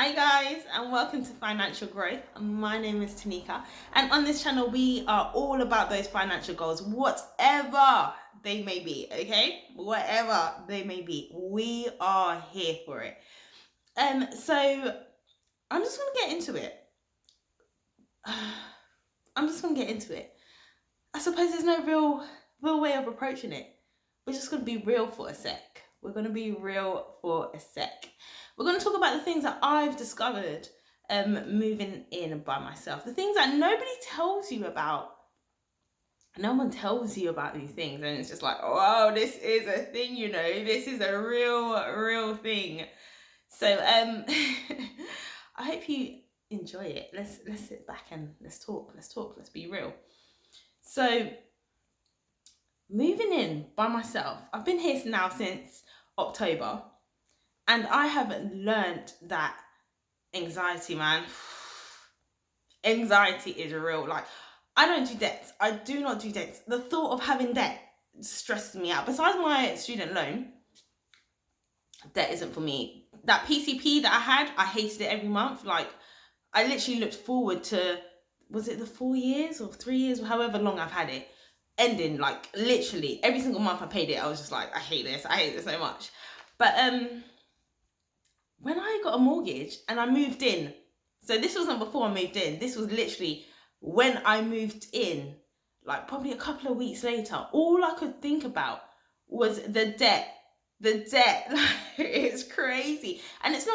Hi guys, and welcome to Financial Growth. My name is Tanika, and on this channel we are all about those financial goals, whatever they may be, okay? Whatever they may be, we are here for it. So I'm just gonna get into it. I suppose there's no real way of approaching it. We're just gonna be real for a sec. We're gonna talk about the things that I've discovered moving in by myself. The things that nobody tells you about. No one tells you about these things, and it's just like, wow, this is a thing, this is a real thing. So I hope you enjoy it. Let's sit back and let's talk, let's be real. So moving in by myself, I've been here now since October, and I haven't learned that anxiety, man. Anxiety is real. Like, I don't do debts. I do not do debts. The thought of having debt stresses me out. Besides my student loan, debt isn't for me. That PCP that I had, I hated it every month. Like, I literally looked forward to, was it the 4 years or 3 years, or however long I've had it, ending. Like, literally every single month I paid it, I was just like, I hate this so much. But when I got a mortgage and I moved in, so this wasn't before I moved in, this was literally when I moved in, like probably a couple of weeks later, all I could think about was the debt. Like, it's crazy. And it's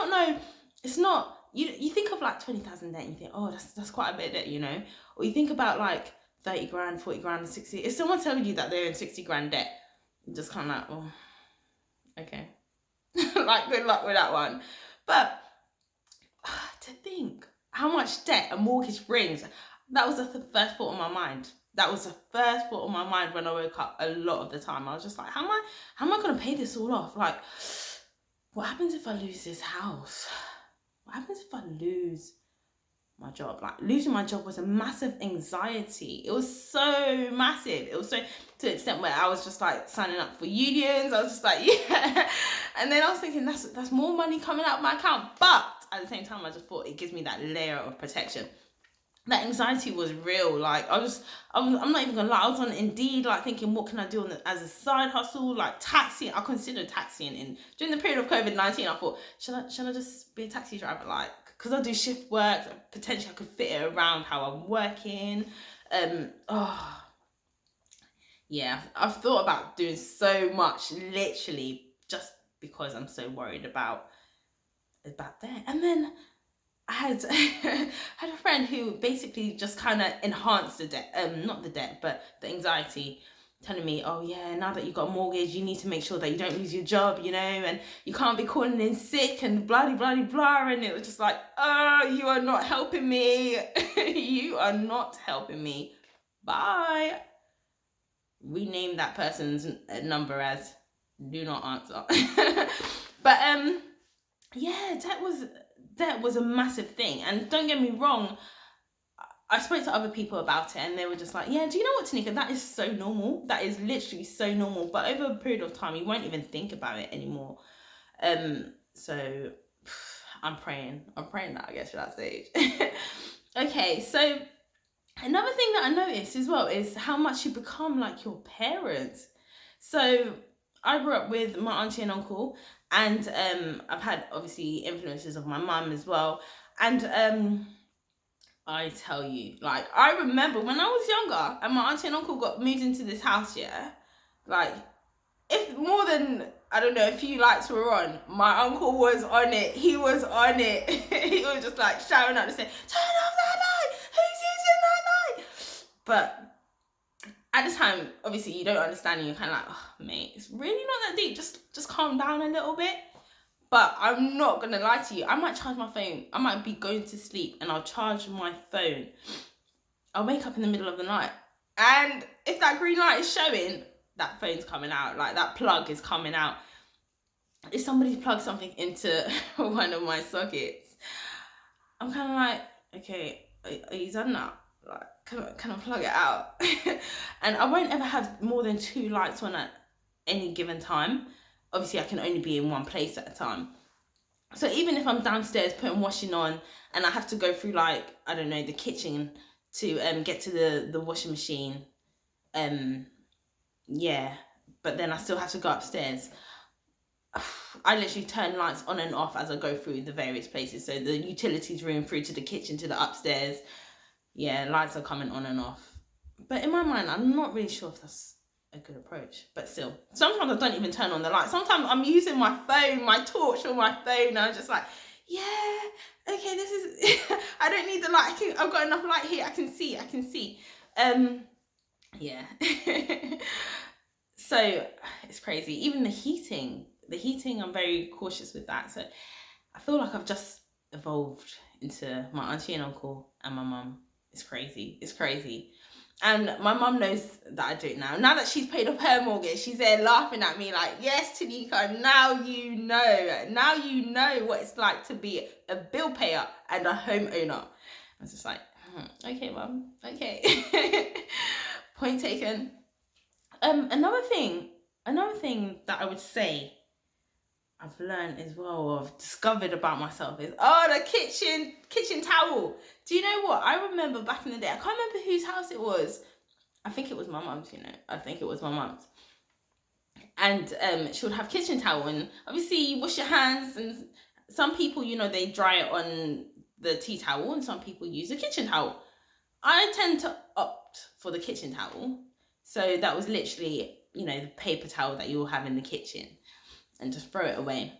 not, you think of like 20,000 debt and you think, oh, that's quite a bit of debt, or you think about like 30 grand, 40 grand, 60. If someone telling you that they're in 60 grand debt, you're just kind of like, oh, okay. Like, good luck with that one. But to think how much debt a mortgage brings, that was the first thought on my mind. That was the first thought on my mind when I woke up a lot of the time. I was just like, how am I going to pay this all off? Like, what happens if I lose this house? What happens if I lose my job? Like, losing my job was a massive anxiety. It was so massive. It was so, to the extent where I was just like signing up for unions. I was just like, yeah. And then I was thinking, that's more money coming out of my account. But at the same time, I just thought it gives me that layer of protection. That anxiety was real. Like, I'm not even gonna lie, I was on Indeed, like thinking, what can I do as a side hustle? Like taxi, I considered taxiing in during the period of COVID-19. I thought, should I just be a taxi driver? Like, because I do shift work, potentially I could fit it around how I'm working. Yeah, I've thought about doing so much, literally, just because I'm so worried about that. And then I had had a friend who basically just kind of enhanced the debt, not the debt, but the anxiety, telling me, oh yeah, now that you've got a mortgage, you need to make sure that you don't lose your job, and you can't be calling in sick and blah, blah, blah, blah. And it was just like, oh, you are not helping me. You are not helping me. Bye. Rename that person's number as do not answer. But yeah, debt was a massive thing. And don't get me wrong, I spoke to other people about it and they were just like, yeah, do you know what, Tanika, that is so normal. That is literally so normal. But over a period of time, you won't even think about it anymore. So I'm praying that I get to that stage. Okay, so another thing that I noticed as well is how much you become like your parents. So I grew up with my auntie and uncle, and I've had obviously influences of my mum as well. And I tell you, like, I remember when I was younger and my auntie and uncle moved into this house, yeah, like, if more than, I don't know, a few lights were on, my uncle was on it. He was on it. He was just like shouting out and saying, turn off that light! Who's using that light? But at the time, obviously, you don't understand and you're kind of like, oh, mate, it's really not that deep. Just calm down a little bit. But I'm not going to lie to you. I might charge my phone. I might be going to sleep and I'll charge my phone. I'll wake up in the middle of the night. And if that green light is showing, that phone's coming out. Like, that plug is coming out. If somebody plugged something into one of my sockets, I'm kind of like, okay, are you done now? Like, can I plug it out? And I won't ever have more than 2 lights on at any given time. Obviously, I can only be in one place at a time. So even if I'm downstairs putting washing on and I have to go through, like, I don't know, the kitchen to get to the washing machine, yeah, but then I still have to go upstairs. I literally turn lights on and off as I go through the various places. So the utilities room through to the kitchen to the upstairs. Yeah, lights are coming on and off. But in my mind, I'm not really sure if that's a good approach. But still, sometimes I don't even turn on the light. Sometimes I'm using my phone, my torch on my phone, and I'm just like, yeah, okay, this is, I don't need the light. I've got enough light here. I can see. Yeah. So it's crazy. Even the heating, I'm very cautious with that. So I feel like I've just evolved into my auntie and uncle and my mum. It's crazy. And my mum knows that I do it now. Now that she's paid off her mortgage, she's there laughing at me like, yes, Tanika, now you know. Now you know what it's like to be a bill payer and a homeowner. I was just like, okay, mum, okay. Point taken. Another thing that I would say I've learned as well, or I've discovered about myself, is the kitchen towel. Do you know what? I remember back in the day, I can't remember whose house it was. I think it was my mum's, And she would have kitchen towel, and obviously you wash your hands, and some people, they dry it on the tea towel, and some people use a kitchen towel. I tend to opt for the kitchen towel. So that was literally, the paper towel that you will have in the kitchen, and just throw it away.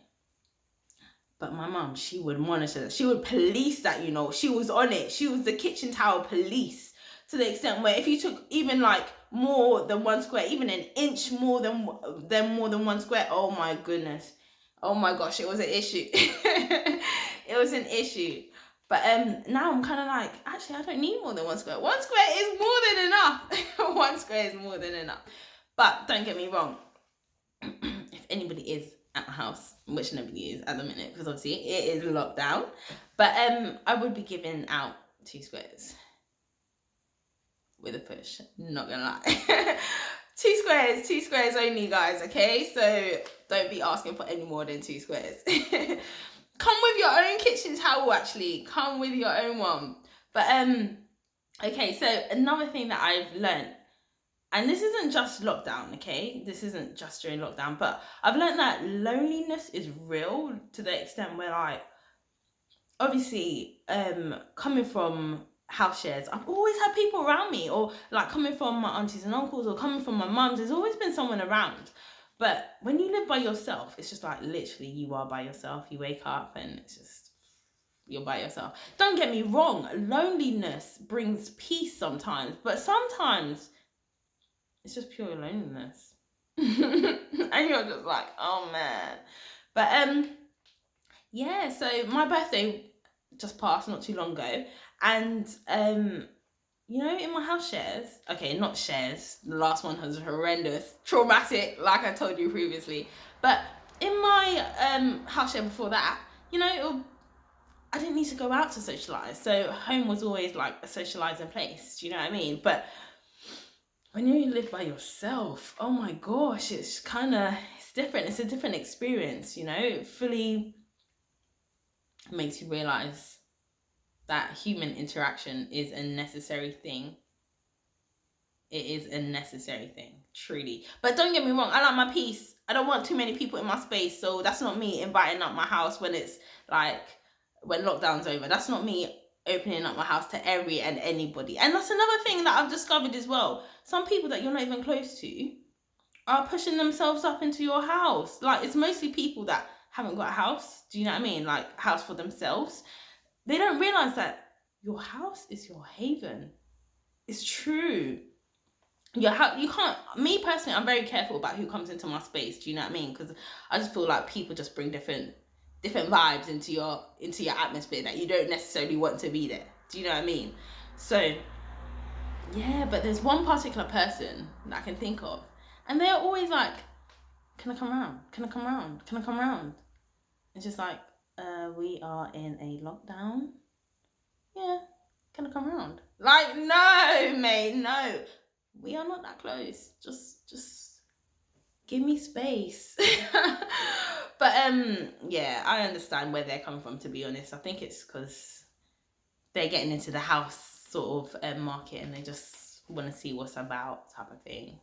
But my mum, she would monitor that. She would police that, She was on it. She was the kitchen towel police, to the extent where if you took even like more than 1 square, even an inch more than 1 square, oh my goodness. Oh my gosh, it was an issue. It was an issue. But now I'm kind of like, actually, I don't need more than 1 square. 1 square is more than enough. 1 square is more than enough. But don't get me wrong. If anybody is at my house, which nobody is at the minute, because obviously it is lockdown, but I would be giving out 2 squares with a push. Not gonna lie. 2 squares only, guys. Okay, so don't be asking for any more than 2 squares. Come with your own kitchen towel, actually. Come with your own one. But okay, so another thing that I've learned, and this isn't just lockdown, okay? This isn't just during lockdown, but I've learned that loneliness is real, to the extent where, like, obviously, coming from house shares, I've always had people around me, or like coming from my aunties and uncles, or coming from my mum's, there's always been someone around. But when you live by yourself, it's just like literally you are by yourself. You wake up and it's just, you're by yourself. Don't get me wrong, loneliness brings peace sometimes, but sometimes it's just pure loneliness. And you're just like, oh man. But yeah, so my birthday just passed not too long ago, and in my house shares, okay, not shares, the last one was horrendous, traumatic, like I told you previously, but in my house share before that, I didn't need to go out to socialize, so home was always like a socializing place, do you know what I mean? But when you live by yourself, oh my gosh, it's different. It's a different experience, It fully makes you realize that human interaction is a necessary thing. It is a necessary thing, truly. But don't get me wrong, I like my peace. I don't want too many people in my space, so that's not me inviting up my house when it's like, when lockdown's over. That's not me opening up my house to every and anybody. And that's another thing that I've discovered as well. Some people that you're not even close to are pushing themselves up into your house. Like, it's mostly people that haven't got a house. Do you know what I mean? Like, house for themselves. They don't realize that your house is your haven. It's true. You can't, me personally, I'm very careful about who comes into my space. Do you know what I mean? Because I just feel like people just bring different vibes into your atmosphere that you don't necessarily want to be there. Do you know what I mean? So yeah, but there's one particular person that I can think of, and they're always like, can I come around? Can I come around? Can I come around? It's just like, we are in a lockdown. Yeah, can I come around? Like, no, mate, no. We are not that close. Just give me space. But yeah, I understand where they're coming from, to be honest. I think it's because they're getting into the house sort of market, and they just want to see what's about, type of thing.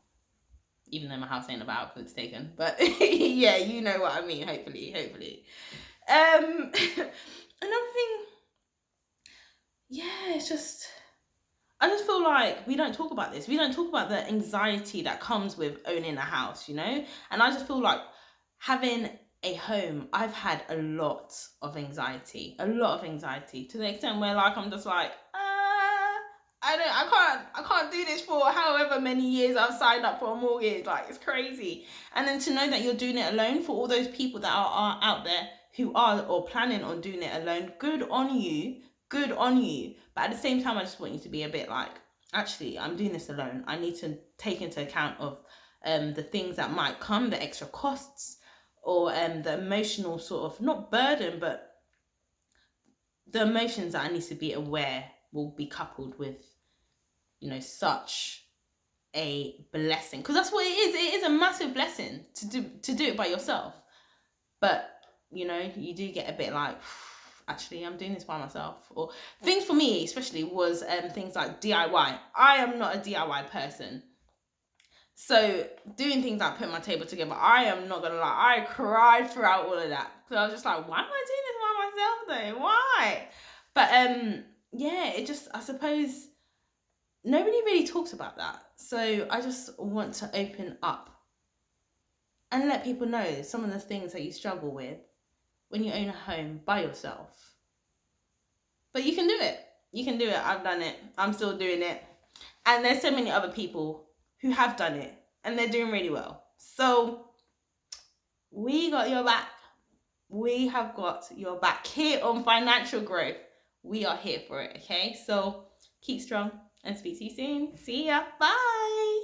Even though my house ain't about because it's taken, but yeah, you know what I mean. Hopefully. Another thing, yeah, it's just, I just feel like we don't talk about this. We don't talk about the anxiety that comes with owning a house, you know? And I just feel like having a home, I've had a lot of anxiety to the extent where like I'm just like, I can't do this for however many years I've signed up for a mortgage. Like, it's crazy. And then to know that you're doing it alone, for all those people that are out there who are or planning on doing it alone, good on you. Good on you. But at the same time, I just want you to be a bit like, actually, I'm doing this alone. I need to take into account of the things that might come, the extra costs, or the emotional sort of, not burden, but the emotions that I need to be aware will be coupled with, you know, such a blessing. Because that's what it is. It is a massive blessing to do it by yourself. But, you know, you do get a bit like, actually, I'm doing this by myself. Or things for me especially was things like DIY. I am not a DIY person. So doing things like putting my table together, I am not gonna lie, I cried throughout all of that. So I was just like, why am I doing this by myself though? Why? But yeah, it just, I suppose nobody really talks about that. So I just want to open up and let people know some of the things that you struggle with when you own a home by yourself. But you can do it. You can do it. I've done it. I'm still doing it. And there's so many other people who have done it and they're doing really well. So we got your back. We have got your back here on Financial Growth. We are here for it, okay? So keep strong and speak to you soon. See ya. Bye.